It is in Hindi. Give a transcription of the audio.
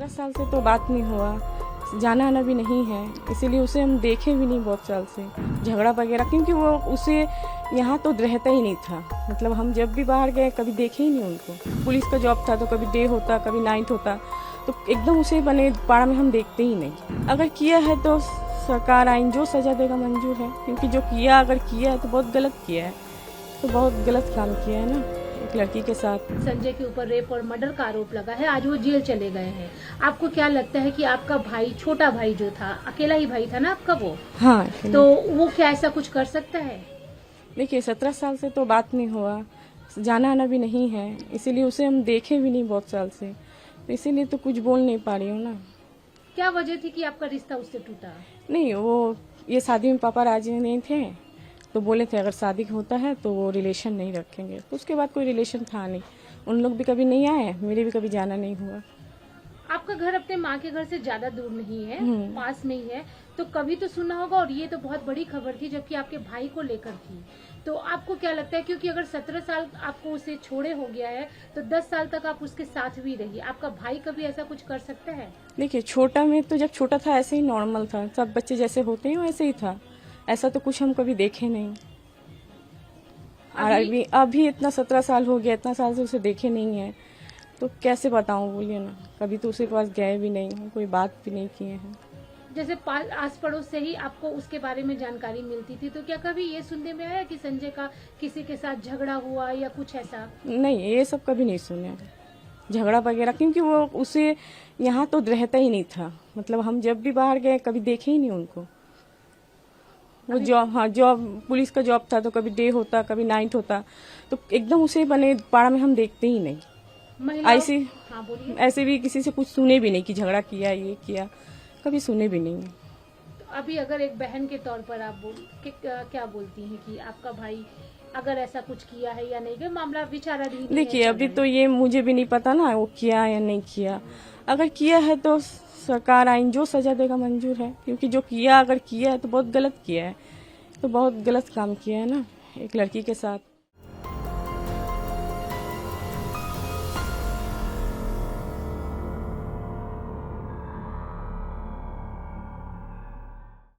17 साल से तो बात नहीं हुआ, जाना आना भी नहीं है, इसीलिए उसे हम देखे भी नहीं बहुत साल से झगड़ा वगैरह, क्योंकि वो उसे यहाँ तो रहता ही नहीं था। मतलब हम जब भी बाहर गए कभी देखे ही नहीं उनको। पुलिस का जॉब था तो कभी डे होता कभी नाइट होता, तो एकदम उसे बने पाड़ा में हम देखते ही नहीं। अगर किया है तो सरकार आइन जो सजा देगा मंजूर है, क्योंकि जो किया अगर किया है तो बहुत गलत किया है, तो बहुत गलत काम किया है ना एक लड़की के साथ। संजय के ऊपर रेप और मर्डर का आरोप लगा है, आज वो जेल चले गए हैं। आपको क्या लगता है कि आपका भाई, छोटा भाई जो था, अकेला ही भाई था ना आपका वो? हाँ, तो वो क्या ऐसा कुछ कर सकता है? देखिए 17 साल से तो बात नहीं हुआ, जाना आना भी नहीं है, इसीलिए उसे हम देखे भी नहीं बहुत साल से, तो इसीलिए तो कुछ बोल नहीं पा रही हूँ ना। क्या वजह थी कि आपका रिश्ता उससे टूटा? नहीं, वो ये शादी में पापा राजी नहीं थे, तो बोले थे अगर शादी होता है तो वो रिलेशन नहीं रखेंगे, तो उसके बाद कोई रिलेशन था नहीं। उन लोग भी कभी नहीं आए, मेरे भी कभी जाना नहीं हुआ। आपका घर अपने माँ के घर से ज्यादा दूर नहीं है, पास में ही है, तो कभी तो सुना होगा। और ये तो बहुत बड़ी खबर थी जबकि आपके भाई को लेकर थी। तो आपको क्या लगता है, क्योंकि अगर 17 साल आपको उसे छोड़े हो गया है तो 10 साल तक आप उसके साथ भी रही, आपका भाई कभी ऐसा कुछ कर सकता है? देखिए छोटा में तो जब छोटा था ऐसे ही नॉर्मल था, सब बच्चे जैसे होते हैं वैसे ही था, ऐसा तो कुछ हम कभी देखे नहीं। और अभी इतना 17 साल हो गया, इतना साल से उसे देखे नहीं है, तो कैसे बताऊं, बोलिए ना। कभी तो उसके पास गए भी नहीं, कोई बात भी नहीं किए हैं। जैसे आस पड़ोस से ही आपको उसके बारे में जानकारी मिलती थी, तो क्या कभी ये सुनने में आया कि संजय का किसी के साथ झगड़ा हुआ या कुछ ऐसा? नहीं, ये सब कभी नहीं सुने झगड़ा वगैरह, क्योंकि वो उसे यहाँ तो रहता ही नहीं था। मतलब हम जब भी बाहर गए कभी देखे ही नहीं उनको। वो जॉब पुलिस का जॉब था तो कभी डे होता कभी नाइट होता, तो एकदम उसे बने पाड़ा में हम देखते ही नहीं। ऐसे हाँ, बोलिए। ऐसे भी किसी से कुछ सुने भी नहीं कि झगड़ा किया ये किया, कभी सुने भी नहीं। तो अभी अगर एक बहन के तौर पर आप क्या बोलती हैं कि आपका भाई अगर ऐसा कुछ किया है या नहीं, कि मामला विचाराधीन है? देखिए अभी तो ये मुझे भी नहीं पता ना वो किया या नहीं किया। अगर किया है तो सरकार आइन जो सजा देगा मंजूर है, क्योंकि जो किया अगर किया है तो बहुत गलत किया है, तो बहुत गलत काम किया है ना एक लड़की के साथ।